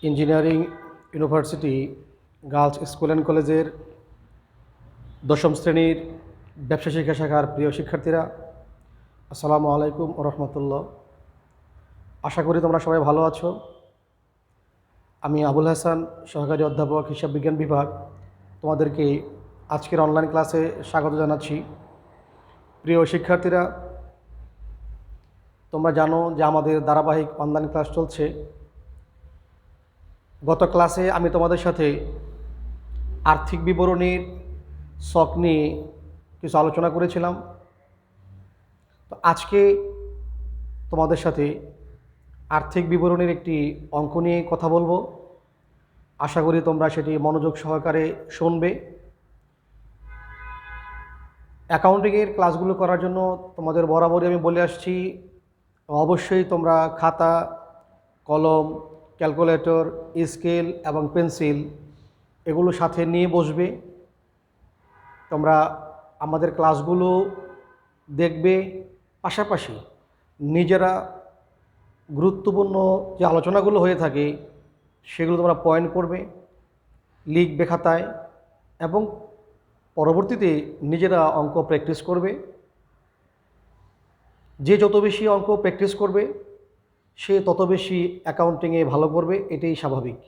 Engineering university girls school and কলেজের দশম শ্রেণীর ব্যবসা শিক্ষা শাখার প্রিয় শিক্ষার্থীরা, আসসালামু আলাইকুম ও রহমতুল্লাহ। আশা করি তোমরা সবাই ভালো আছো। আমি আবুল হাসান, সহকারী অধ্যাপক, হিসাব বিজ্ঞান বিভাগ, তোমাদেরকে আজকের অনলাইন ক্লাসে স্বাগত জানাচ্ছি। প্রিয় শিক্ষার্থীরা, তোমরা জানো যে আমাদের ধারাবাহিক অনলাইন ক্লাস চলছে। গত ক্লাসে আমি তোমাদের সাথে আর্থিক বিবরণীর ছক নিয়ে কিছু আলোচনা করেছিলাম। তো আজকে তোমাদের সাথে আর্থিক বিবরণীর একটি অঙ্ক নিয়ে কথা বলবো। আশা করি তোমরা সেটি মনোযোগ সহকারে শুনবে। অ্যাকাউন্টিংয়ের ক্লাসগুলো করার জন্য তোমাদের বরাবরই আমি বলে আসছি, অবশ্যই তোমরা খাতা, কলম, ক্যালকুলেটর, স্কেল এবং পেন্সিল এগুলো সাথে নিয়ে বসবে। তোমরা আমাদের ক্লাসগুলো দেখবে, পাশাপাশি নিজেরা গুরুত্বপূর্ণ যে আলোচনাগুলো হয়ে থাকে সেগুলো তোমরা পয়েন্ট করবে, লিখবে খাতায়, এবং পরবর্তীতে নিজেরা অঙ্ক প্র্যাকটিস করবে। যে যত বেশি অঙ্ক প্র্যাকটিস করবে সে তত বেশি অ্যাকাউন্টিংয়ে ভালো করবে, এটাই স্বাভাবিক।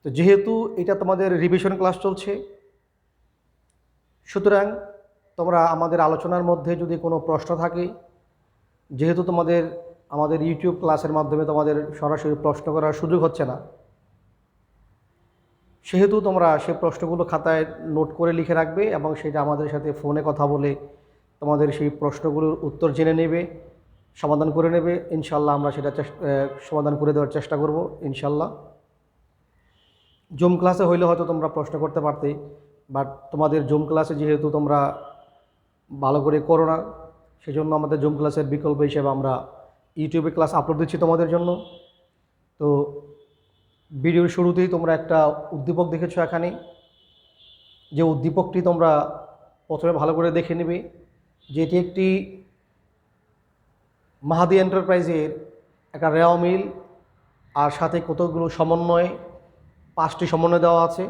তো যেহেতু এটা তোমাদের রিভিশন ক্লাস চলছে, সুতরাং তোমরা আমাদের আলোচনার মধ্যে যদি কোনো প্রশ্ন থাকে, যেহেতু আমাদের ইউটিউব ক্লাসের মাধ্যমে তোমাদের সরাসরি প্রশ্ন করার সুযোগ হচ্ছে না, সেহেতু তোমরা সেই প্রশ্নগুলো খাতায় নোট করে লিখে রাখবে এবং সেটা আমাদের সাথে ফোনে কথা বলে তোমাদের সেই প্রশ্নগুলোর উত্তর জেনে নেবে, সমাধান করে নেবে। ইনশাল্লাহ আমরা সেটা সমাধান করে দেওয়ার চেষ্টা করব ইনশাল্লাহ। জুম ক্লাসে হইলে হয়তো তোমরা প্রশ্ন করতে পারতে, বাট তোমাদের জুম ক্লাসে যেহেতু তোমরা ভালো করে করো না, সেজন্য আমাদের জুম ক্লাসের বিকল্প হিসেবে আমরা ইউটিউবে ক্লাস আপলোড দিচ্ছি তোমাদের জন্য। তো ভিডিওর শুরুতেই তোমরা একটা উদ্দীপক দেখেছো এখানে, যে উদ্দীপকটি তোমরা প্রথমে ভালো করে দেখে নেবে যে এটি একটি মাহাদি এন্টারপ্রাইজের একটা রেওয়া মিল, আর সাথে কতগুলো সমন্বয়, 5টি সমন্বয় দেওয়া আছে।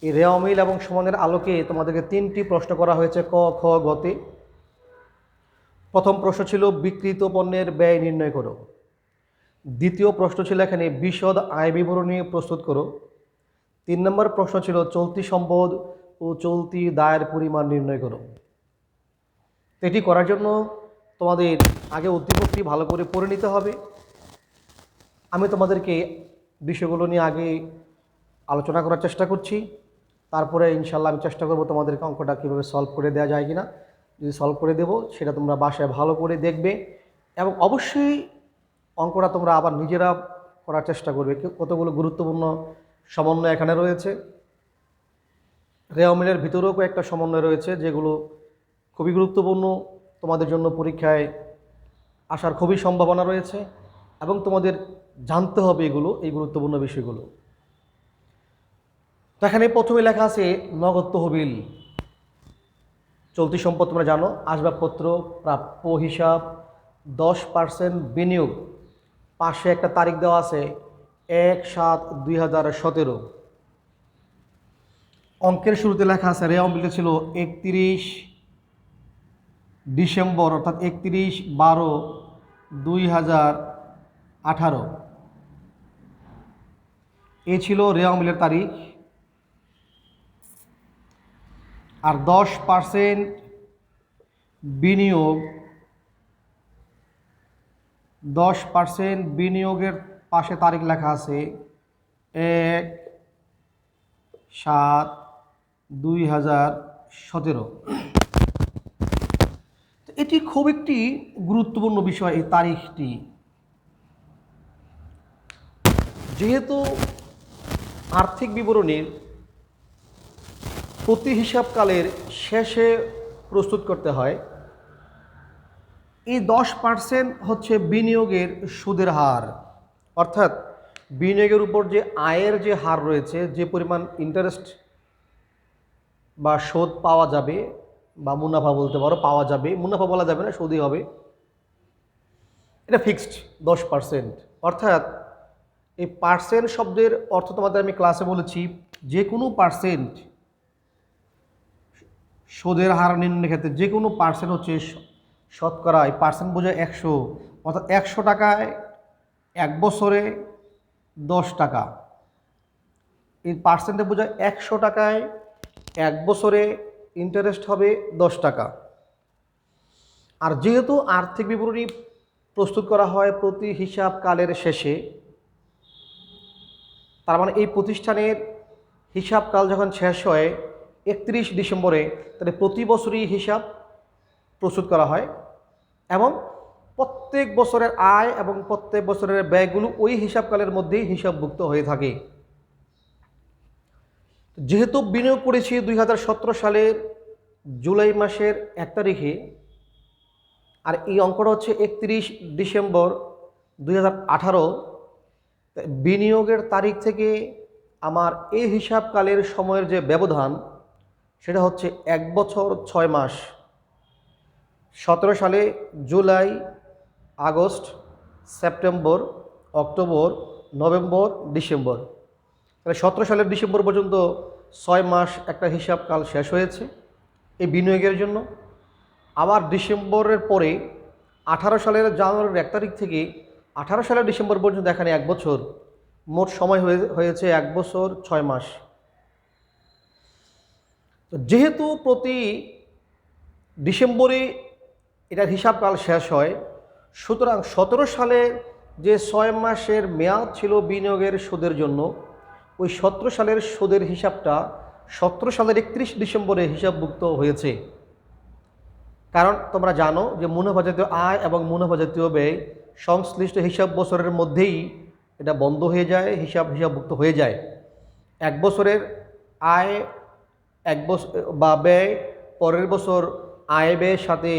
এই রেওয়া মিল এবং সমন্বয়ের আলোকে তোমাদেরকে 3টি প্রশ্ন করা হয়েছে ক, খ, গতে। প্রথম প্রশ্ন ছিল বিক্রিত পণ্যের ব্যয় নির্ণয় করো। দ্বিতীয় প্রশ্ন ছিল এখানে বিশদ আয় বিবরণী প্রস্তুত করো। 3 নম্বর প্রশ্ন ছিল চলতি সম্পদ ও চলতি দায়ের পরিমাণ নির্ণয় করো। এটি করার জন্য তোমাদের আগে উদ্দীপকটি ভালো করে পড়ে নিতে হবে। আমি তোমাদেরকে বিষয়গুলো নিয়ে আগে আলোচনা করার চেষ্টা করছি, তারপরে ইনশাল্লাহ আমি চেষ্টা করব তোমাদেরকে অঙ্কটা কীভাবে সলভ করে দেওয়া যায় কিনা। যদি সলভ করে দেবো সেটা তোমরা বাসায় ভালো করে দেখবে, এবং অবশ্যই অঙ্কটা তোমরা আবার নিজেরা করার চেষ্টা করবে। কতগুলো গুরুত্বপূর্ণ সমন্বয় এখানে রয়েছে। রেওয়া মিলের ভিতরেও কয়েকটা সমন্বয় রয়েছে যেগুলো খুবই গুরুত্বপূর্ণ, তোমাদের জন্য পরীক্ষায় আসার খুবই সম্ভাবনা রয়েছে, এবং তোমাদের জানতে হবে এই গুরুত্বপূর্ণ বিষয়গুলো। তো এখানে প্রথমে লেখা আছে নগদ তহবিল। চলতি সম্পদ তোমরা জানো, আসবাবপত্র, প্রাপ্য হিসাব, 10% বিনিয়োগ। পাশে একটা তারিখ দেওয়া আছে 1/7/2017। অঙ্কের শুরুতে লেখা আছে রেওয়া মিলটা ছিল 31 ডিসেম্বর, অর্থাৎ 31/12/2018। এ ছিল রেওয়া মিলের তারিখ। আর 10% বিনিয়োগ, 10% বিনিয়োগের পাশে তারিখ লেখা আছে 1/7/2017। এটি খুব একটি গুরুত্বপূর্ণ বিষয়, এই তারিখটি। যেহেতু আর্থিক বিবরণীর প্রতি হিসাবকালের শেষে প্রস্তুত করতে হয়, এই 10% হচ্ছে বিনিয়োগের সুদের হার, অর্থাৎ বিনিয়োগের উপর যে আয়ের যে হার রয়েছে, যে পরিমাণ ইন্টারেস্ট বা সুদ পাওয়া যাবে, বা মুনাফা বলতে পারো, পাওয়া যাবে, মুনাফা বলা যাবে না, সুদই হবে, এটা ফিক্সড 10%। অর্থাৎ এই পার্সেন্ট শব্দের অর্থ তোমাদের আমি ক্লাসে বলেছি, যে কোনো পার্সেন্ট, সুদের হার নির্ণয়ের ক্ষেত্রে যে কোনো পার্সেন্ট হচ্ছে শতকরা। এই পার্সেন্ট বোঝায় 100, অর্থাৎ 100 টাকায় 1 বছরে 10 টাকা। এই পার্সেন্টে বোঝায় 100 টাকায় 1 বছরে ইন্টারেস্ট হবে 10 টাকা। আর যেহেতু আর্থিক বিবরণী প্রস্তুত করা হয় প্রতি হিসাবকালের শেষে, তার মানে এই প্রতিষ্ঠানের হিসাবকাল যখন শেষ হয় 31 ডিসেম্বরে, তাহলে প্রতি বছরই হিসাব প্রস্তুত করা হয় এবং প্রত্যেক বছরের আয় এবং প্রত্যেক বছরের ব্যয়গুলো ওই হিসাবকালের মধ্যেই হিসাবভুক্ত হয়ে থাকে। যেহেতু বিনিয়োগ করেছি 2017 সালের জুলাই মাসের 1 তারিখে, আর এই অঙ্কটা হচ্ছে 31 ডিসেম্বর 2018, বিনিয়োগের তারিখ থেকে আমার এই হিসাবকালের সময়ের যে ব্যবধান সেটা হচ্ছে 1 বছর 6 মাস। 17 সালে July, August, September, October, November, December, তাহলে 17 সালের ডিসেম্বর পর্যন্ত 6 মাস একটা হিসাবকাল শেষ হয়েছে এই বিনিয়োগের জন্য। আবার ডিসেম্বরের পরে 18 সালের জানুয়ারির 1 তারিখ থেকে 18 সালের ডিসেম্বর পর্যন্ত এখানে 1 বছর, মোট সময় হয়েছে 1 বছর 6 মাস। তো যেহেতু প্রতি ডিসেম্বরে এটার হিসাবকাল শেষ হয়, সুতরাং 17 সালে যে 6 মাসের মেয়াদ ছিল বিনিয়োগের সুদের জন্য, ওই 17 সালের সুদের হিসাবটা 17 সালের 31 ডিসেম্বরে হিসাবভুক্ত হয়েছে। কারণ তোমরা জানো যে মুনাফাজাতীয় আয় এবং মুনাফাজাতীয় ব্যয় সংশ্লিষ্ট হিসাব বছরের মধ্যেই এটা বন্ধ হয়ে যায়, হিসাবভুক্ত হয়ে যায়। 1 বছরের আয় 1 বছর বা ব্যয় পরের বছর আয় ব্যয়ের সাথে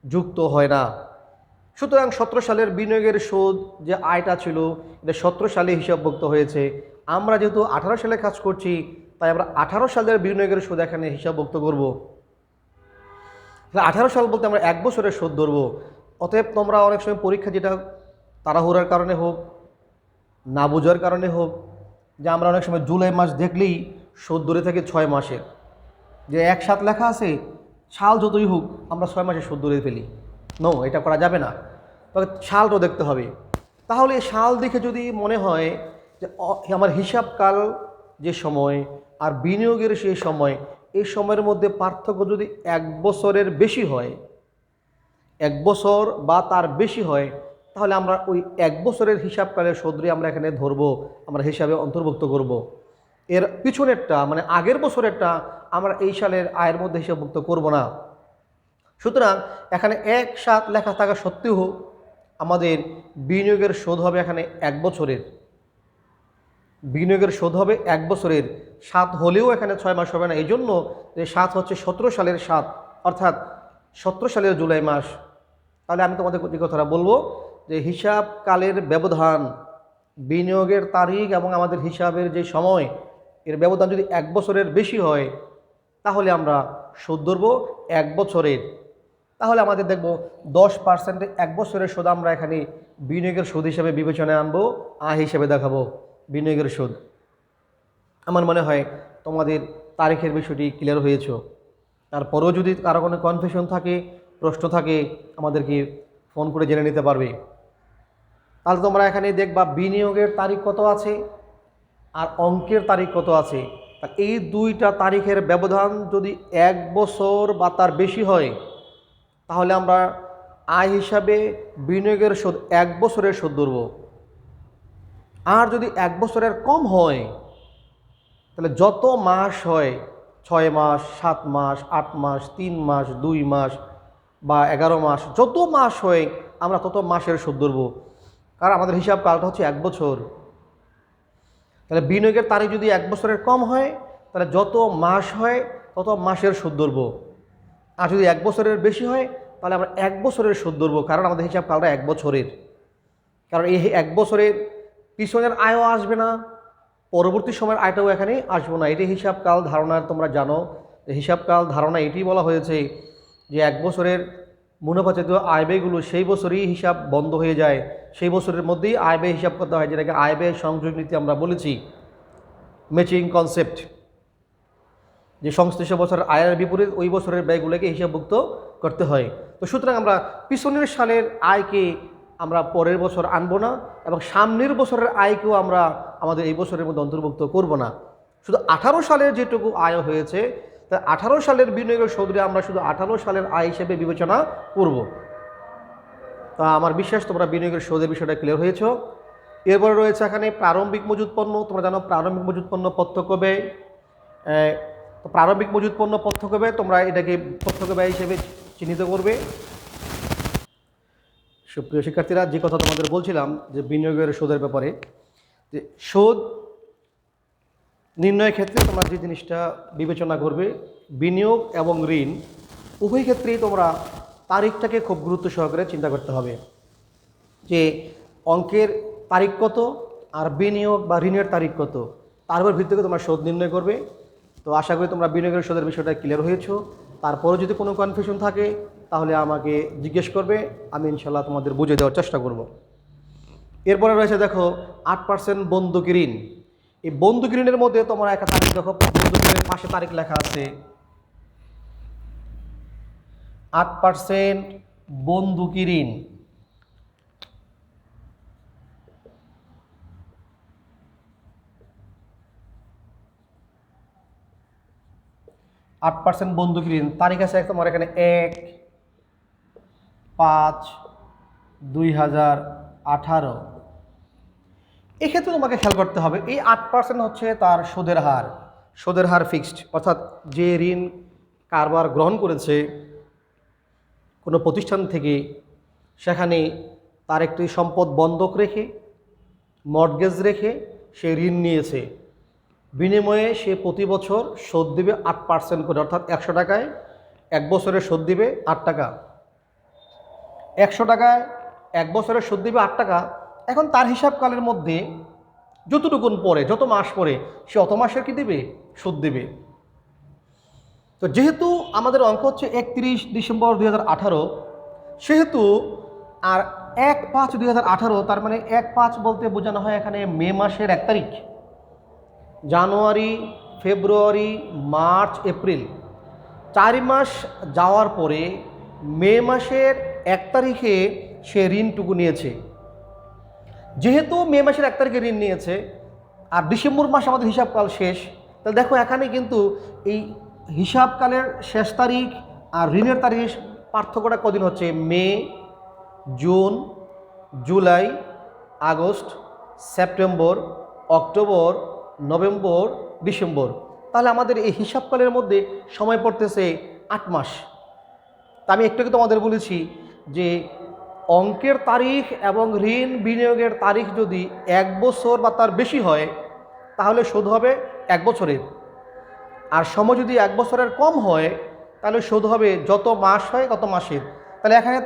যুক্ত হয় না। সুতরাং 17 সালের বিনিয়োগের সুদ যে আয়টা ছিল এটা 17 সালে হিসাবভুক্ত হয়েছে। আমরা যেহেতু 18 সালে কাজ করছি, তাই আমরা 18 সালের বিনিয়োগের সুদ এখানে হিসাবভুক্ত করব। 18 সাল বলতে আমরা 1 বছরের সুদ ধরবো। অতএব তোমরা অনেক সময় পরীক্ষা, যেটা তাড়াহুড়ার কারণে হোক, না বোঝার কারণে হোক, যে আমরা অনেক সময় জুলাই মাস দেখলেই সুদ ধরে থাকি 6 মাসের, যে 1/7 লেখা আছে, সাল যতই হোক আমরা 6 মাসে সুদ ধরে ফেলি। নো, এটা করা যাবে না, তবে সালটাও দেখতে হবে। তাহলে সাল দেখে যদি মনে হয় যে আমার হিসাবকাল যে সময় আর বিনিয়োগের সেই সময়, এই সময়ের মধ্যে পার্থক্য যদি 1 বছরের বেশি হয়, 1 বছর বা তার বেশি হয়, তাহলে আমরা ওই 1 বছরের হিসাবকালের সুদই আমরা এখানে ধরবো, আমরা হিসাবে অন্তর্ভুক্ত করব। এর পিছনেরটা মানে আগের বছরেরটা আমরা এই সালের আয়ের মধ্যে হিসাবভুক্ত করব না। সুতরাং এখানে 1/7 লেখা থাকা সত্ত্বেও আমাদের বিনিয়োগের সুদ হবে এখানে 1 বছরের। বিনিয়োগের সুদ হবে 1 বছরের, 7 হলেও এখানে 6 মাস হবে না। এই জন্য যে 7 হচ্ছে 17 সালের 7, অর্থাৎ 17 সালের জুলাই মাস। তাহলে আমি তোমাদের যে কথাটা বলবো যে হিসাবকালের ব্যবধান, বিনিয়োগের তারিখ এবং আমাদের হিসাবের যে সময়, এর ব্যবধান যদি 1 বছরের বেশি হয়, তাহলে আমরা সুদ ধরবো 1 বছরের। তাহলে আমাদের দেখব 10% 1 বছরের সুদ আমরা এখানে বিনিয়োগের সুদ হিসেবে বিবেচনায় আনবো, আয় হিসেবে দেখাবো বিনিয়োগের সুদ। আমার মনে হয় তোমাদের তারিখের বিষয়টি ক্লিয়ার হয়েছে। তারপরেও যদি কারো কোনো কনফিউশন থাকে, প্রশ্ন থাকে, আমাদেরকে ফোন করে জেনে নিতে পারবে। তাহলে তোমরা এখানে দেখবা বিনিয়োগের তারিখ কত আছে আর অঙ্কের তারিখ কত আছে। এই দুইটা তারিখের ব্যবধান যদি 1 বছর বা তার বেশি হয়, তাহলে আমরা আয় হিসাবে বিনিয়োগের সুদ 1 বছরের সুদ ধরব। আর যদি 1 বছরের কম হয়, তাহলে যত মাস হয়, 6 মাস, 7 মাস, 8 মাস, 3 মাস, 2 মাস বা 11 মাস, যত মাস হয় আমরা তত মাসের সুদ ধরব। কারণ আমাদের হিসাব কালটা হচ্ছে 1 বছর। তাহলে বিনিয়োগের তারিখ যদি 1 বছরের কম হয়, তাহলে যত মাস হয় তত মাসের সুদ ধরব। আর যদি 1 বছরের বেশি হয়, তাহলে আমরা 1 বছরের সুদ ধরব, কারণ আমাদের হিসাব কালটা 1 বছরের। কারণ এই 1 বছরের পিছনের আয়ও আসবে না, পরবর্তী সময়ের আয়টাও এখানে আসবে না। এটি হিসাবকাল ধারণার, তোমরা জানো যে হিসাবকাল ধারণা এটি বলা হয়েছে যে 1 বছরের মুনাফা জাতীয় আয় ব্যয়গুলো সেই বছরই হিসাব বন্ধ হয়ে যায়, সেই বছরের মধ্যেই আয় ব্যয় হিসাব করতে হয়, যেটাকে আয় ব্যয় সংযোগ নীতি আমরা বলেছি, ম্যাচিং কনসেপ্ট, যে সংশ্লিষ্ট বছরের আয়ের বিপরীত ওই বছরের ব্যয়গুলোকে হিসাবভুক্ত করতে হয়। তো সুতরাং আমরা পিছনের সালের আয়কে আমরা পরের বছর আনবো না, এবং সামনের বছরের আয়কেও আমরা আমাদের এই বছরের মধ্যে অন্তর্ভুক্ত করব না। শুধু 18 সালের যেটুকু আয় হয়েছে, তা 18 সালের বিনিয়োগের সুদে আমরা শুধু 18 সালের আয় হিসেবে বিবেচনা করব। তা আমার বিশ্বাস তোমরা বিনিয়োগের সুদের বিষয়টা ক্লিয়ার হয়েছ। এরপরে রয়েছে এখানে প্রারম্ভিক মজুত পণ্য। তোমরা জানো প্রারম্ভিক মজুত পণ্য প্রত্যক্ষ ব্যয়। তো প্রারম্ভিক মজুত পণ্য প্রত্যক্ষ ব্যয়, তোমরা এটাকে প্রত্যক্ষ ব্যয় হিসেবে চিহ্নিত করবে। সুপ্রিয় শিক্ষার্থীরা, যে কথা তোমাদের বলছিলাম যে বিনিয়োগের সুদের ব্যাপারে, যে সুদ নির্ণয়ের ক্ষেত্রে তোমরা যে জিনিসটা বিবেচনা করবে, বিনিয়োগ এবং ঋণ উভয় ক্ষেত্রেই তোমরা তারিখটাকে খুব গুরুত্ব সহকারে চিন্তা করতে হবে, যে অঙ্কের তারিখ কত আর বিনিয়োগ বা ঋণের তারিখ কত, তার উপর ভিত্তি করে তোমরা সুদ নির্ণয় করবে। তো আশা করি তোমরা বিনিয়োগের সুদের বিষয়টা ক্লিয়ার হয়েছো। তারপরে যদি কোনো কনফিউশন থাকে তাহলে আমাকে জিজ্ঞেস করবে, আমি ইনশাল্লাহ তোমাদের বুঝিয়ে দেওয়ার চেষ্টা করব। এরপরে রয়েছে দেখো 8% বন্ধুক ঋণ। এই বন্ধুক ঋণের মধ্যে তোমরা একটা তারিখ দেখো, বন্ধুক ঋণের পাশে তারিখ লেখা আছে 8% বন্ধুক ঋণ। বন্ধুক ঋণ তারিখ আছে তোমার এখানে 1/5/2018। এক্ষেত্রে তোমাকে খেয়াল করতে হবে এই 8% হচ্ছে তার সুদের হার। সুদের হার ফিক্সড, অর্থাৎ যে ঋণ কারবার গ্রহণ করেছে কোনো প্রতিষ্ঠান থেকে, সেখানে তার একটি সম্পদ বন্ধক রেখে, মর্টগেজ রেখে সে ঋণ নিয়েছে, বিনিময়ে সে প্রতি বছর সুদ দিবে 8% করে, অর্থাৎ 100 টাকায় 1 বছরের সুদ দিবে 8 টাকা। 100 টাকায় 1 বছরের সুদ দিবে 8 টাকা। এখন তার হিসাবকালের মধ্যে যতটুকুন পরে, যত মাস পরে, সে অত মাসের কি দিবে? সুদ দিবে। তো যেহেতু আমাদের অঙ্ক হচ্ছে 31 ডিসেম্বর 2018, সেহেতু আর 1/5/2018, তার মানে 1/5 বলতে বোঝানো হয় এখানে মে মাসের 1 তারিখ। জানুয়ারি, ফেব্রুয়ারি, মার্চ, এপ্রিল 4 মাস যাওয়ার পরে মে মাসের 1 তারিখে সে ঋণটুকু নিয়েছে। যেহেতু মে মাসের 1 তারিখে ঋণ নিয়েছে আর ডিসেম্বর মাস আমাদের হিসাবকাল শেষ, তাহলে দেখো এখানে কিন্তু এই হিসাবকালের শেষ তারিখ আর ঋণের তারিখ পার্থক্যটা কদিন হচ্ছে? May, June, July, August, September, October, November, December. তাহলে আমাদের এই হিসাবকালের মধ্যে সময় পড়তেছে 8 মাস। তা আমি একটু তোমাদের বলেছি যে অঙ্কের তারিখ এবং ঋণ বিনিয়োগের তারিখ যদি 1 বছর বা তার বেশি হয় তাহলে সুদ হবে 1 বছরের, আর সময় যদি 1 বছরের কম হয় তাহলে সুদ হবে যত মাস হয় তত মাসের। তাহলে এখানে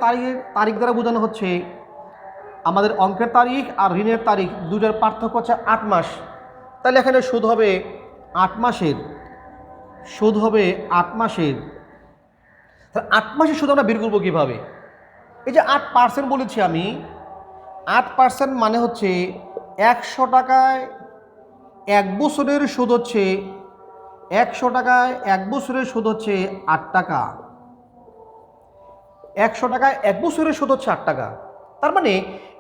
তারিখ দ্বারা বোঝানো হচ্ছে আমাদের অঙ্কের তারিখ আর ঋণের তারিখ দুটোর পার্থক্য হচ্ছে 8 মাস। তাহলে এখানে সুদ হবে 8 মাসের, সুদ হবে 8 মাসের। তাহলে 8 মাসের সুদ আমরা বের করবো কীভাবে? এই যে 8% বলেছি আমি, 8% মানে হচ্ছে 100 টাকায় 1 বছরের সুদ হচ্ছে 100 টাকায় 1 বছরের সুদ হচ্ছে 8 টাকা। 100 টাকায় 1 বছরের সুদ হচ্ছে 8 টাকা। তার মানে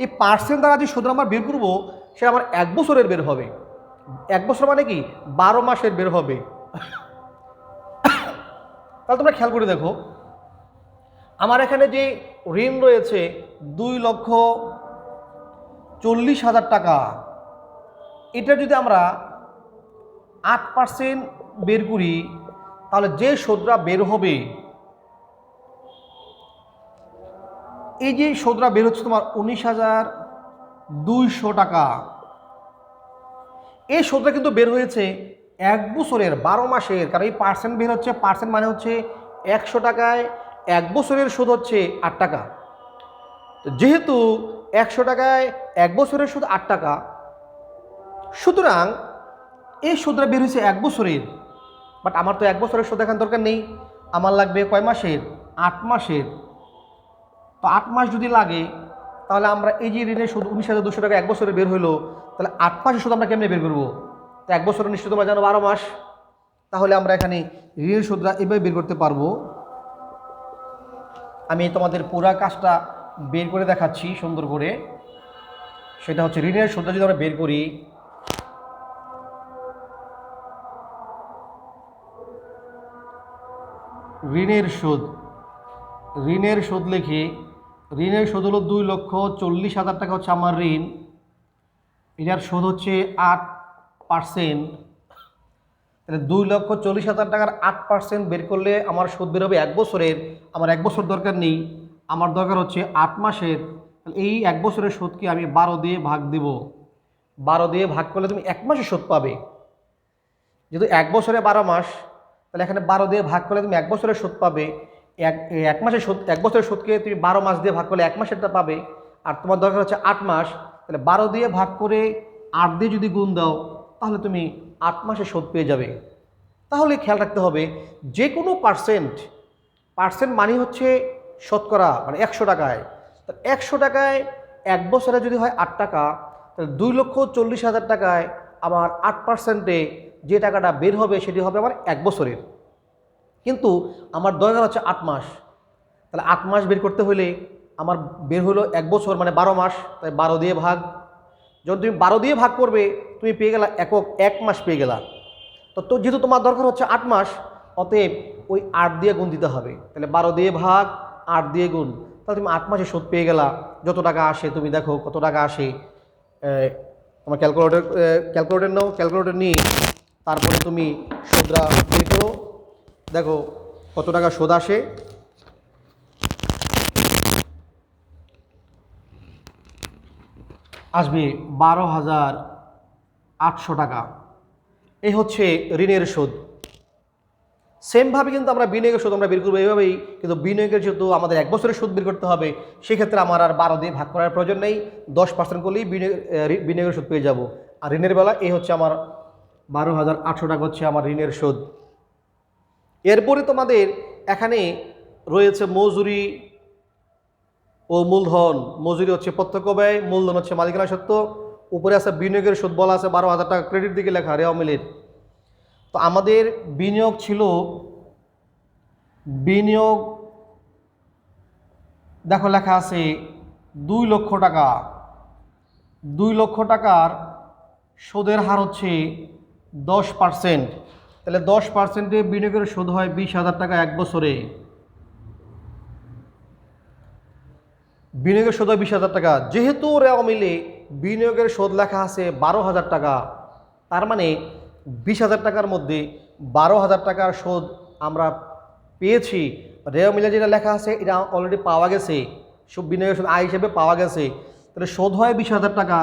এই পার্সেন্ট দ্বারা যে সুদ আমরা বের করবো সেটা আমার 1 বছরের বের হবে। 1 বছর মানে কি 12 মাসের বের হবে। তাহলে তোমরা খেয়াল করে দেখো, আমার এখানে যে ঋণ রয়েছে 2,40,000 টাকা, এটা যদি আমরা 8% বের করি তাহলে যে সুদটা বের হবে, এই যে সুদটা বের হচ্ছে তোমার 19,200 টাকা, এই সুদটা কিন্তু বের হয়েছে 1 বছরের 12 মাসের। কারণ এই পার্সেন্ট বের হচ্ছে, পার্সেন্ট মানে হচ্ছে 100 টাকায় 1 বছরের সুদ হচ্ছে 8 টাকা। যেহেতু 100 টাকায় 1 বছরের সুদ 8 টাকা, সুতরাং এই সুদটা বের হয়েছে 1 বছরের। বাট আমার তো 1 বছরের সুদ এখানে দরকার নেই, আমার লাগবে কয় মাসের? 8 মাসের। তো 8 মাস যদি লাগে তাহলে আমরা এই যে ঋণের সুদ 19,200 টাকা এক বছরে বের হলো, তাহলে 8 মাসের সুদ আমরা কেমনে বের করবো? তো এক বছরে নিশ্চয় তোমরা জানো 12 মাস। তাহলে আমরা এখানে ঋণের সুদটা এভাবে বের করতে পারবো। আমি তোমাদের পুরা কাজটা বের করে দেখাচ্ছি সুন্দর করে। সেটা হচ্ছে ঋণের সুদটা যদি আমরা বের করি, ঋণের সুদ লিখি। ঋণের সুদ হলো 2,40,000 টাকা হচ্ছে আমার ঋণ। এটার সুদ হচ্ছে 8%। তাহলে 2,40,000 টাকার 8% বের করলে আমার সুদ বের হবে এক বছরের। আমার এক বছর দরকার নেই, আমার দরকার হচ্ছে 8 মাসের। তাহলে এই এক বছরের সুদকে আমি 12 দিয়ে ভাগ দেব। 12 দিয়ে ভাগ করলে তুমি এক মাসের সুদ পাবে। যেহেতু এক বছরে 12 মাস, তাহলে এখানে 12 দিয়ে ভাগ করলে তুমি এক বছরের সুদ পাবে। এক মাসের সুদ, এক বছরের সুদকে তুমি 12 মাস দিয়ে ভাগ করলে এক মাসেরটা পাবে। আর তোমার দরকার হচ্ছে 8 মাস। তাহলে 12 দিয়ে ভাগ করে 8 দিয়ে যদি গুণ দাও তাহলে তুমি 8 মাসের সুদ পেয়ে যাবে। তাহলে খেয়াল রাখতে হবে যে কোনো পার্সেন্ট মানে হচ্ছে শতকরা, মানে 100 টাকায়। তো 100 টাকায় এক বছরে যদি হয় 8 টাকা, তাহলে 2,40,000 টাকায় আমার 8%-এ যে টাকাটা বের হবে সেটি হবে আমার এক বছরের। কিন্তু আমার দরকার হচ্ছে 8 মাস। তাহলে 8 মাস বের করতে হলে আমার বের হলো এক বছর মানে 12 মাস। তাই 12 দিয়ে ভাগ। যখন তুমি 12 দিয়ে ভাগ করবে তুমি পেয়ে গেলা এক মাস পেয়ে গেলা। তো যেহেতু তোমার দরকার হচ্ছে 8 মাস, অতএব ওই 8 দিয়ে গুণ দিতে হবে। তাহলে 12 দিয়ে ভাগ 8 দিয়ে গুণ, তাহলে তুমি 8 মাসে সুদ পেয়ে গেলা। যত টাকা আসে তুমি দেখো কত টাকা আসে। তোমার ক্যালকুলেটর নাও, ক্যালকুলেটর নিয়ে তারপরে তুমি সুদটা বের করো, দেখো কত টাকা সুদ আসে। আসবে 12,800 টাকা। এই হচ্ছে ঋণের সুদ। সেমভাবে কিন্তু আমরা বিনিয়োগের সুদ আমরা বের করবো এইভাবেই। কিন্তু বিনিয়োগের যেহেতু আমাদের এক বছরের সুদ বের করতে হবে, সেক্ষেত্রে আমার আর 12 দিয়ে ভাগ করার প্রয়োজন নেই। 10% করলেই বিনিয়োগের সুদ পেয়ে যাব। আর ঋণের বেলা এই হচ্ছে আমার 12,800 টাকা হচ্ছে আমার ঋণের সুদ। এরপরে তোমাদের এখানে রয়েছে মজুরি ও মূলধন। মজুরি হচ্ছে প্রত্যক্ষ ব্যয়, মূলধন হচ্ছে মালিকানা সত্ত্ব। উপরে আছে বিনিয়োগের সুদ, বলা আছে 12,000 টাকা ক্রেডিট দিকে লেখা রেওয়া মিলের। তো আমাদের বিনিয়োগ ছিল, বিনিয়োগ দেখো লেখা আছে 2 লক্ষ টাকা। 2 লক্ষ টাকার সুদের হার হচ্ছে 10%। তাহলে 10%-এ বিনিয়োগের সুদ হয় 20,000 টাকা এক বছরে। বিনিয়োগের সুদ হয় 20,000 টাকা। যেহেতু রেওয়া মিলে বিনিয়োগের সুদ লেখা আছে 12,000 টাকা, তার মানে 20,000 টাকার মধ্যে 12,000 টাকার সুদ আমরা পেয়েছি। রেওয়া মিলে যেটা লেখা আছে এটা অলরেডি পাওয়া গেছে, সব বিনিয়োগের সুদ আয় হিসেবে পাওয়া গেছে। তাহলে সুদ হয় 20,000 টাকা,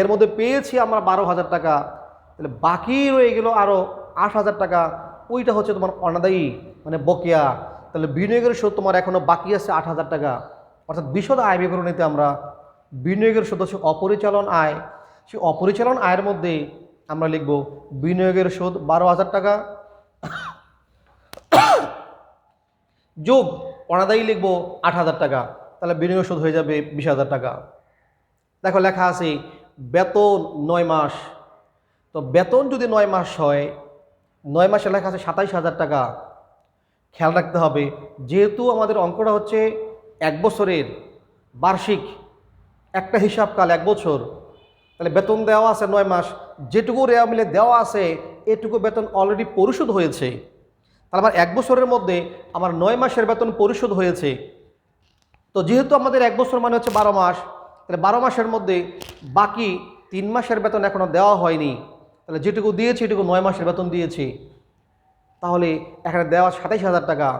এর মধ্যে পেয়েছি আমরা 12,000 টাকা। তাহলে বাকি রয়ে গেল আরও 8,000 টাকা। ওইটা হচ্ছে তোমার অনাদায়ী মানে বকেয়া। তাহলে বিনিয়োগের সুদ তোমার এখনও বাকি আছে 8,000 টাকা। অর্থাৎ বিশদ আয় বিবরণীতে আমরা বিনিয়োগের সুদ হচ্ছে অপরিচালন আয়। সেই অপরিচালন আয়ের মধ্যে আমরা লিখব বিনিয়োগের সুদ 12,000 টাকা যোগ অনাদায়ী লিখব 8,000 টাকা। তাহলে বিনিয়োগ সুদ হয়ে যাবে 20,000 টাকা। দেখো লেখা আছে বেতন 9 মাস। তো বেতন যদি 9 মাস হয়, 9 মাসে লেখা আছে 27,000 টাকা। খেয়াল রাখতে হবে যেহেতু আমাদের অঙ্কটা হচ্ছে এক বছরের বার্ষিক একটা হিসাবকাল এক বছর, তাহলে বেতন দেওয়া আছে 9 মাস। যেটুকু রেওয়া মিলে দেওয়া আছে এটুকু বেতন অলরেডি পরিশোধ হয়েছে। তাহলে আমার এক বছরের মধ্যে আমার 9 মাসের বেতন পরিশোধ হয়েছে। তো যেহেতু আমাদের এক বছর মানে হচ্ছে 12 মাস, তাহলে 12 মাসের মধ্যে বাকি 3 মাসের বেতন এখনও দেওয়া হয়নি। তাহলে যেটুকু দিয়েছি এটুকু 9 মাসের বেতন দিয়েছি। তাহলে এখানে দেওয়া 27,000 টাকা।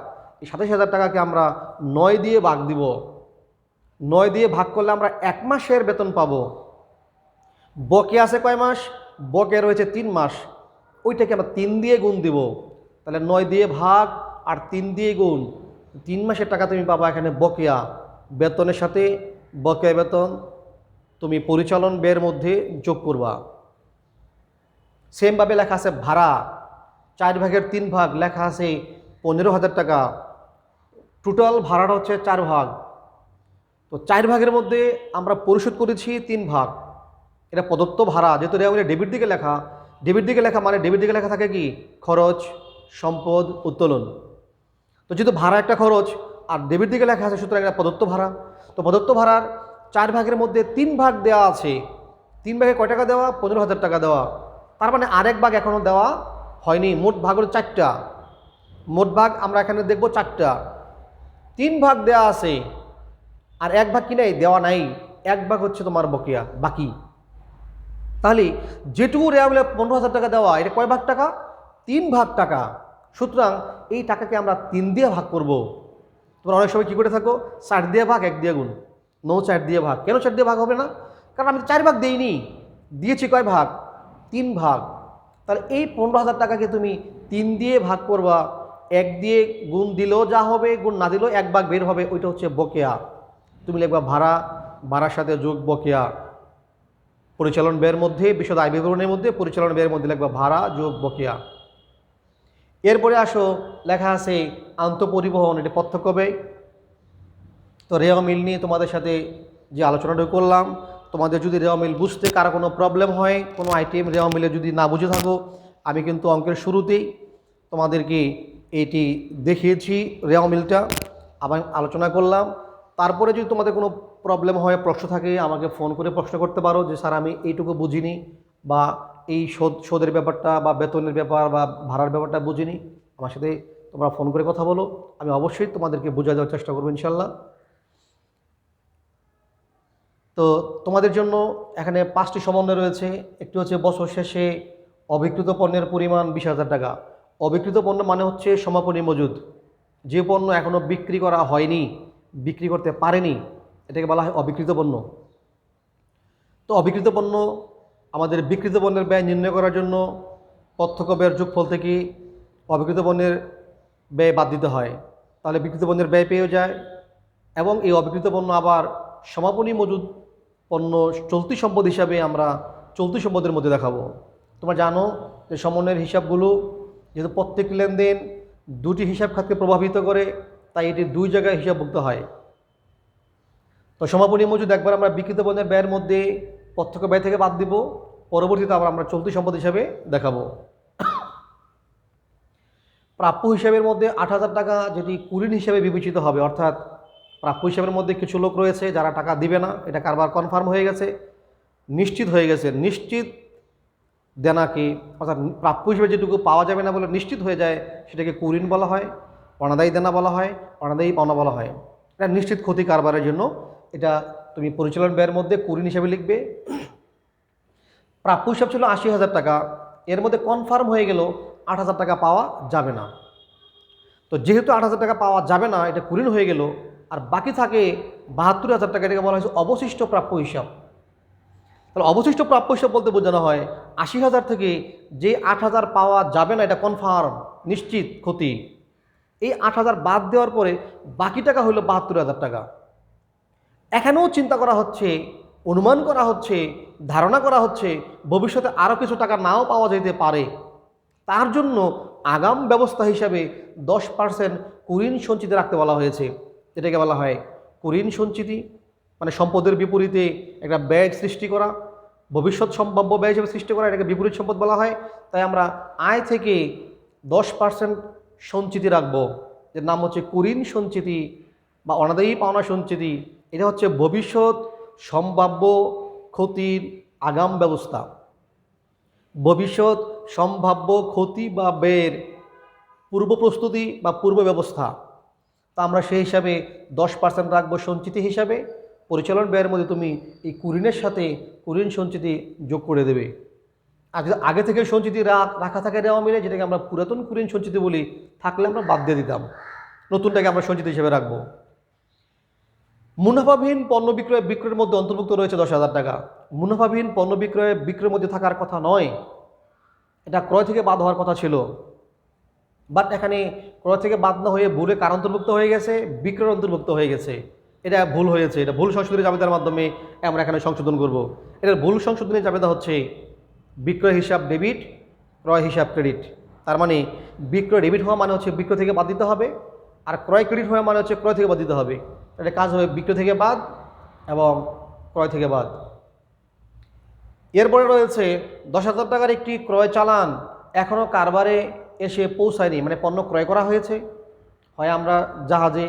এই 27,000 টাকাকে আমরা 9 দিয়ে ভাগ দিব। 9 দিয়ে ভাগ করলে আমরা এক মাসের বেতন পাবো। বকে আছে কয় মাস? বকে রয়েছে 3 মাস। ওইটাকে আমরা 3 দিয়ে গুণ দিব। তাহলে 9 দিয়ে ভাগ আর 3 দিয়ে গুণ, 3 মাসের টাকা তুমি পাবা এখানে বকেয়া। বেতনের সাথে বকেয়া বেতন তুমি পরিচালন ব্যয়ের মধ্যে যোগ করবা। সেমভাবে লেখা আছে ভাড়া, 4 ভাগের 3 ভাগ লেখা আছে 15,000 টাকা। টোটাল ভাড়াটা হচ্ছে 4 ভাগ। তো 4 ভাগের মধ্যে আমরা পরিশোধ করেছি 3 ভাগ। এটা প্রদত্ত ভাড়া, যেহেতু রেওয়ামিলে ডেবিট দিকে লেখা, ডেবিট দিকে লেখা মানে ডেবিট দিকে লেখা থাকে কি খরচ, সম্পদ, উত্তোলন। তো যেহেতু ভাড়া একটা খরচ আর ডেবিট দিকে লেখা আছে, সুতরাং এটা প্রদত্ত ভাড়া। তো প্রদত্ত ভাড়ার 4 ভাগের মধ্যে 3 ভাগ দেওয়া আছে। 3 ভাগে কয় টাকা দেওয়া? 15,000 টাকা দেওয়া। তার মানে আরেক ভাগ এখনও দেওয়া হয়নি। মোট ভাগ হলো 4টা। মোট ভাগ আমরা এখানে দেখব 4টা। 3 ভাগ দেওয়া আছে আর 1 ভাগ কি নাই? দেওয়া নাই। 1 ভাগ হচ্ছে তোমার বকেয়া, বাকি। তাহলে যেটুকু রেওয়ামিলে 15,000 টাকা দেওয়া, এটা কয় ভাগ টাকা? 3 ভাগ টাকা। সুতরাং এই টাকাকে আমরা 3 দিয়ে ভাগ করব। তোমরা অনেক সময় কী করে থাকো? 4 দিয়ে ভাগ, 1 দিয়ে গুণ। 4 দিয়ে ভাগ। কেন 4 দিয়ে ভাগ হবে না? কারণ আমি 4 ভাগ দিইনি, দিয়েছি কয় ভাগ? 3 ভাগ। তাহলে এই 15,000 টাকাকে তুমি 3 দিয়ে ভাগ করবা। 1 দিয়ে গুণ দিলেও যা হবে, গুণ না দিলেও 1 ভাগ বের হবে, ওইটা হচ্ছে বকেয়া। তুমি লিখবা ভাড়া, ভাড়ার সাথে যোগ বকেয়া। পরিচালন ব্যয়ের মধ্যে, বিশদ আয় বিবরণের মধ্যে পরিচালন ব্যয়ের মধ্যে লিখবা ভাড়া যোগ বকেয়া। এরপরে আসো, লেখা আছে আন্তঃপরিবহন, এটি প্রত্যক্ষ ব্যয়। তো রেওয়ামিল নিয়ে তোমাদের সাথে যে আলোচনাটা করলাম, তোমাদের যদি রেওয়ামিল বুঝতে কারো কোনো প্রবলেম হয়, কোনো আইটেম রেওয়ামিলে যদি না বুঝে থাকো, আমি কিন্তু অঙ্কের শুরুতেই তোমাদেরকে এটি দেখিয়েছি রেওয়ামিলটা, আবার আলোচনা করলাম। তারপরে যদি তোমাদের কোনো প্রবলেম হয়, প্রশ্ন থাকে, আমাকে ফোন করে প্রশ্ন করতে পারো যে স্যার আমি এইটুকু বুঝিনি, বা এই শোধের ব্যাপারটা বা বেতনের ব্যাপার বা ভাড়ার ব্যাপারটা বুঝিনি। আমার সাথে তোমরা ফোন করে কথা বলো, আমি অবশ্যই তোমাদেরকে বোঝা দেওয়ার চেষ্টা করবো ইনশাল্লাহ। তো তোমাদের জন্য এখানে 5টি সমন্বয় রয়েছে। একটি হচ্ছে বছর শেষে অবিক্রিত পণ্যের পরিমাণ 20,000 টাকা। অবিক্রিত পণ্য মানে হচ্ছে সমাপনী মজুদ, যে পণ্য এখনও বিক্রি করা হয়নি, বিক্রি করতে পারেনি, এটাকে বলা হয় অবিক্রিত পণ্য। তো অবিক্রিত পণ্য, আমাদের বিক্রিত পণ্যের ব্যয় নির্ণয় করার জন্য প্রত্যক্ষ ব্যয়ের যোগফল থেকে অবিক্রিত পণ্যের ব্যয় বাদ দিতে হয়, তাহলে বিক্রিত পণ্যের ব্যয় পেয়ে যায়। এবং এই অবিক্রিত পণ্য আবার সমাপনী মজুদ পণ্য চলতি সম্পদ হিসাবে আমরা চলতি সম্পদের মধ্যে দেখাবো। তোমরা জানো যে সমন্বয়ের হিসাবগুলো যেহেতু প্রত্যেক লেনদেন 2টি হিসাব খাতকে প্রভাবিত করে, তাই এটি 2 জায়গায় হিসাবভুক্ত হয়। তো সমাপনী মজুদ একবার আমরা বিক্রিত পণ্যের ব্যয়ের মধ্যে প্রত্যক্ষ ব্যয় থেকে বাদ দিব, পরবর্তীতে আবার আমরা চলতি সম্পদ হিসাবে দেখাবো। প্রাপ্য হিসাবের মধ্যে 8,000 টাকা যেটি কুরিন হিসাবে বিবেচিত হবে, অর্থাৎ প্রাপ্য হিসাবের মধ্যে কিছু লোক রয়েছে যারা টাকা দিবে না, এটা কারবার কনফার্ম হয়ে গেছে, নিশ্চিত হয়ে গেছে। নিশ্চিত দেনাকে, অর্থাৎ প্রাপ্য হিসেবে যেটুকু পাওয়া যাবে না বলে নিশ্চিত হয়ে যায়, সেটাকে কুরিন বলা হয়, অনাদায়ী দেনা বলা হয়, অনাদায়ী পাওনা বলা হয়। এটা নিশ্চিত ক্ষতি কারবারের জন্য এটা তুমি পরিচালন ব্যয়ের মধ্যে কুরিন হিসাবে লিখবে। প্রাপ্য হিসাব ছিল 80,000 টাকা, এর মধ্যে কনফার্ম হয়ে গেল 8,000 টাকা পাওয়া যাবে না। তো যেহেতু 8,000 টাকা পাওয়া যাবে না, এটা কুরিন হয়ে গেল, আর বাকি থাকে 72,000 টাকা, এটাকে বলা হয়েছে অবশিষ্ট প্রাপ্য হিসাব। তাহলে অবশিষ্ট প্রাপ্য হিসাব বলতে বোঝানো হয় 80,000 থেকে যে 8,000 পাওয়া যাবে না, এটা কনফার্ম, নিশ্চিত ক্ষতি। এই 8,000 বাদ দেওয়ার পরে বাকি টাকা হলো 72,000 টাকা। এখানেও চিন্তা করা হচ্ছে, অনুমান করা হচ্ছে, ধারণা করা হচ্ছে ভবিষ্যতে আরও কিছু টাকা নাও পাওয়া যেতে পারে। তার জন্য আগাম ব্যবস্থা হিসাবে 10% কুরিন সঞ্চিতি রাখতে বলা হয়েছে। এটাকে বলা হয় কুরিন সঞ্চিতি, মানে সম্পদের বিপরীতে একটা ব্যয় সৃষ্টি করা, ভবিষ্যৎ সম্ভাব্য ব্যয় হিসেবে সৃষ্টি করা, এটাকে বিপরীত সম্পদ বলা হয়। তাই আমরা আয় থেকে 10% সঞ্চিতি রাখবো, এর নাম হচ্ছে কুরিন সঞ্চিতি বা অনাদায়ী পাওনা সঞ্চিতি। এটা হচ্ছে ভবিষ্যৎ সম্ভাব্য ক্ষতির আগাম ব্যবস্থা, ভবিষ্যৎ সম্ভাব্য ক্ষতি বা ব্যয়ের পূর্ব প্রস্তুতি বা পূর্ব ব্যবস্থা। তা আমরা সেই হিসাবে 10% রাখবো সঞ্চিতি হিসাবে। পরিচালন ব্যয়ের মধ্যে তুমি এই কুরিনের সাথে কুরিন সঞ্চিতি যোগ করে দেবে। আর যদি আগে থেকে সঞ্চিতি রাখা থাকে রেওয়ামিলে, যেটাকে আমরা পুরাতন কুরিন সঞ্চিতি বলি, থাকলে আমরা বাদ দিয়ে দিতাম, নতুনটাকে আমরা সঞ্চিতি হিসেবে রাখবো। মুনাফাবিহীন পণ্য বিক্রয়ের মধ্যে অন্তর্ভুক্ত রয়েছে 10,000 টাকা। মুনাফাবিহীন পণ্য বিক্রয়ের মধ্যে থাকার কথা নয়, এটা ক্রয় থেকে বাদ হওয়ার কথা ছিল, বাট এখানে ক্রয় থেকে বাদ না হয়ে ভুলে কার অন্তর্ভুক্ত হয়ে গেছে? বিক্রয়ের অন্তর্ভুক্ত হয়ে গেছে। এটা ভুল হয়েছে, এটা ভুল সংশোধনী জাবেদার মাধ্যমে আমরা এখানে সংশোধন করব। এটার ভুল সংশোধনী জাবেদা হচ্ছে বিক্রয় হিসাব ডেবিট, ক্রয় হিসাব ক্রেডিট। তার মানে বিক্রয় ডেবিট হওয়া মানে হচ্ছে বিক্রয় থেকে বাদ দিতে হবে, আর ক্রয় ক্রেডিট হওয়া মানে হচ্ছে ক্রয় থেকে বাদ দিতে হবে। এটা কাজ হবে বিক্রয় থেকে বাদ, এবং ক্রয় থেকে বাদ। এরপরে রয়েছে 10,000 টাকার একটি ক্রয় চালান এখনও কারবারে এসে পৌঁছায়নি, মানে পণ্য ক্রয় করা হয়েছে, হয় আমরা জাহাজে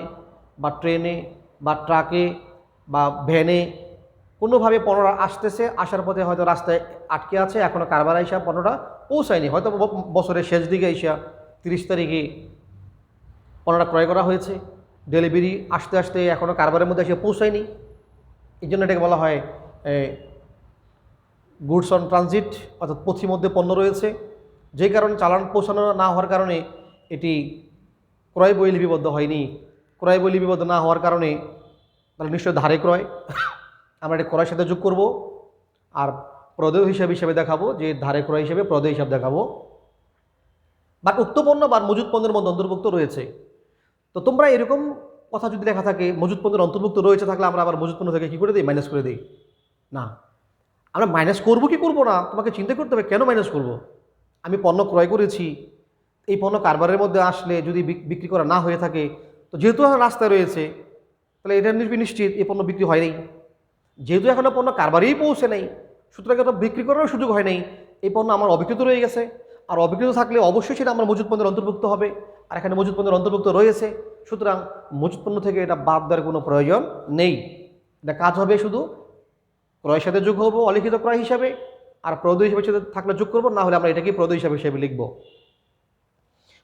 বা ট্রেনে বা ট্রাকে বা ভ্যানে কোনোভাবে পণ্যটা আসতেছে, আসার পথে হয়তো রাস্তায় আটকে আছে, এখনও কারবারে এসে পণ্যটা পৌঁছায়নি, হয়তো বছরের শেষ দিকে এসে 30 তারিখে পণ্যটা ক্রয় করা হয়েছে, ডেলিভারি আসতে আসতে এখনও কারবারের মধ্যে এসে পৌঁছায়নি, এই জন্য এটাকে বলা হয় গুডস অন ট্রানজিট, অর্থাৎ পথির মধ্যে পণ্য রয়েছে, যে কারণে চালান পৌঁছানো না হওয়ার কারণে এটি ক্রয় বই লিপিবদ্ধ হয়নি। ক্রয় বই লিপিবদ্ধ না হওয়ার কারণে তাহলে নিশ্চয় ধারে ক্রয়, আমরা এটা ক্রয়ের সাথে যোগ করব, আর প্রদেয় হিসাবে দেখাবো, যে ধারে ক্রয় হিসেবে প্রদেয় হিসাব দেখাবো, বাট উক্ত পণ্য বা মজুদ পণ্যের মধ্যে অন্তর্ভুক্ত রয়েছে। তো তোমরা এরকম কথা যদি লেখা থাকে মজুদ পণ্যের অন্তর্ভুক্ত রয়েছে থাকলে আমরা আবার মজুদ পণ্য থেকে কী করে দিই, মাইনাস করে দিই না। আমরা মাইনাস করবো কি করবো না তোমাকে চিন্তা করতে হবে, কেন মাইনাস করব। আমি পণ্য ক্রয় করেছি, এই পণ্য কারবারের মধ্যে আসলে যদি বিক্রি করা না হয়ে থাকে, তো যেহেতু এখন রাস্তায় রয়েছে তাহলে এটা নিশ্চিত এই পণ্য বিক্রি হয় নাই, যেহেতু এখনও পণ্য কারবারেই পৌঁছে নেই, সুতরাং এটা বিক্রি করারও সুযোগ হয় নাই, এই পণ্য আমার অবিকৃত রয়ে গেছে, আর অবিকৃত থাকলে অবশ্যই সেটা আমার মজুদ পণ্যের অন্তর্ভুক্ত হবে, আর এখানে মজুদ পণ্যের অন্তর্ভুক্ত রয়েছে, সুতরাং মজুদ পণ্য থেকে এটা বাদ দেওয়ার কোনো প্রয়োজন নেই। এটা কাজ হবে শুধু ক্রয়ের সাথে যোগ হবো অলিখিত ক্রয় হিসাবে, আর প্রদেয় হিসাবে সাথে থাকলে যোগ করবো, না হলে আমরা এটাকে প্রদেয় হিসাবে লিখবো।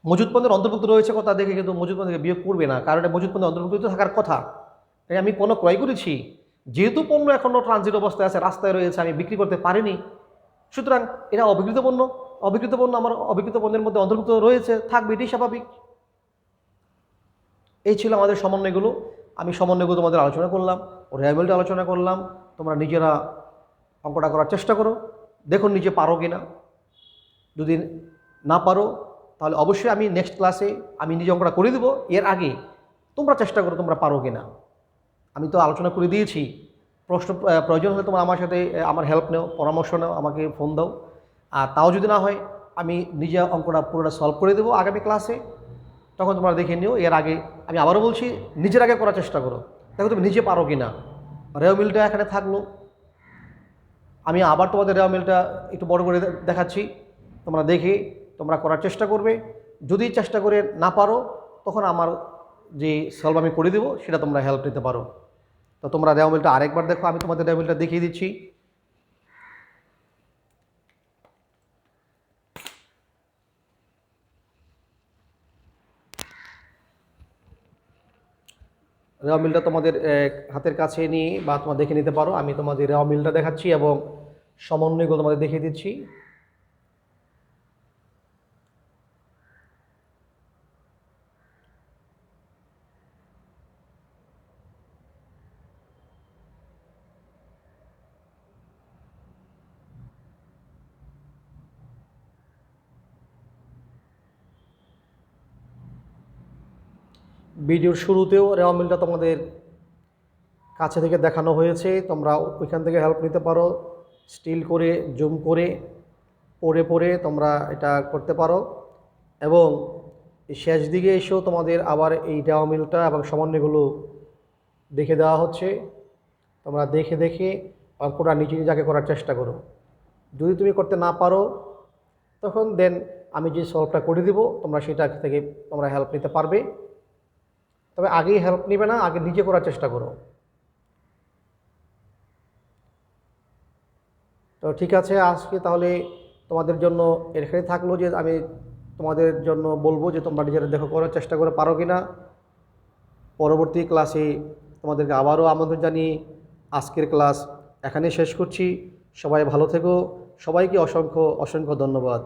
মজুদ পণ্যের অন্তর্ভুক্ত রয়েছে কথা দেখে কিন্তু মজুদ পণ্য থেকে বিয়োগ করবে না, কারণ এটা মজুদ পণ্যের অন্তর্ভুক্ত থাকার কথা। তাই আমি পণ্য ক্রয় করেছি, যেহেতু পণ্য এখনও ট্রানজিট অবস্থায় আছে, রাস্তায় রয়েছে, আমি বিক্রি করতে পারিনি, সুতরাং এটা অবিকৃত পণ্য। অবিকৃত পণ্য আমার অবিকৃত পণ্যের মধ্যে অন্তর্ভুক্ত রয়েছে, থাকবে, এটাই স্বাভাবিক। এই ছিল আমাদের সমন্বয়গুলো। আমি সমন্বয়গুলো তোমাদের আলোচনা করলাম, রেয়াবিলিটি আলোচনা করলাম। তোমরা নিজেরা অঙ্কটা করার চেষ্টা করো, দেখুন নিজে পারো কিনা। যদি না পারো তাহলে অবশ্যই আমি নেক্সট ক্লাসে আমি নিজে অঙ্কটা করে দেবো, এর আগে তোমরা চেষ্টা করো তোমরা পারো কিনা। আমি তো আলোচনা করে দিয়েছি, প্রশ্ন প্রয়োজন হলে তোমরা আমার সাথে আমার হেল্প নেও, পরামর্শ নাও, আমাকে ফোন দাও। আর তাও যদি না হয় আমি নিজে অঙ্কটা পুরোটা সলভ করে দেবো আগামী ক্লাসে, তখন তোমরা দেখে নিও। এর আগে আমি আবারও বলছি, নিজের আগে করার চেষ্টা করো, দেখো তুমি নিজে পারো কিনা। রেও মিলটা এখানে থাকলো, আমি আবার তোমাদের রেও মিলটা একটু বড় করে দেখাচ্ছি, তোমরা দেখে তোমরা করার চেষ্টা করবে। যদি চেষ্টা করে না পারো তখন আমার যে সলভ আমি করে দেবো সেটা তোমরা হেল্প নিতে পারো। তো তোমরা রেও মিলটা আরেকবার দেখো, আমি তোমাদের রেও মিলটা দেখিয়ে দিচ্ছি। রেওয়া মিলটা তোমাদের হাতের কাছে নিয়ে বা তোমরা দেখে নিতে পারো, আমি তোমাদের রেওয়া মিলটা দেখাচ্ছি এবং সমন্বয়গুলো তোমাদের দেখিয়ে দিচ্ছি। ভিডিওর শুরুতেও রেওয়া মিলটা তোমাদের কাছে থেকে দেখানো হয়েছে, তোমরা ওইখান থেকে হেল্প নিতে পারো, স্টিল করে জুম করে পড়ে তোমরা এটা করতে পারো। এবং শেষ দিকে এসেও তোমাদের আবার এই রেওয়া মিলটা এবং সমন্বয়গুলো দেখে দেওয়া হচ্ছে, তোমরা দেখে অঙ্কটা নিজে আগে করার চেষ্টা করো। যদি তুমি করতে না পারো তখন দেন আমি যে সলভটা করে দিব তোমরা সেটা থেকে তোমরা হেল্প নিতে পারবে, তবে আগেই হেল্প নিবে না, আগে নিজে করার চেষ্টা করো। তো ঠিক আছে, আজকে তাহলে তোমাদের জন্য এখানে থাকলো যে আমি তোমাদের জন্য বলবো যে তোমরা নিজেরা দেখো করার চেষ্টা করে পারো কিনা। পরবর্তী ক্লাসে তোমাদেরকে আবারও আমন্ত্রণ জানিয়ে আজকের ক্লাস এখানে শেষ করছি। সবাই ভালো থেকো, সবাইকে অসংখ্য ধন্যবাদ।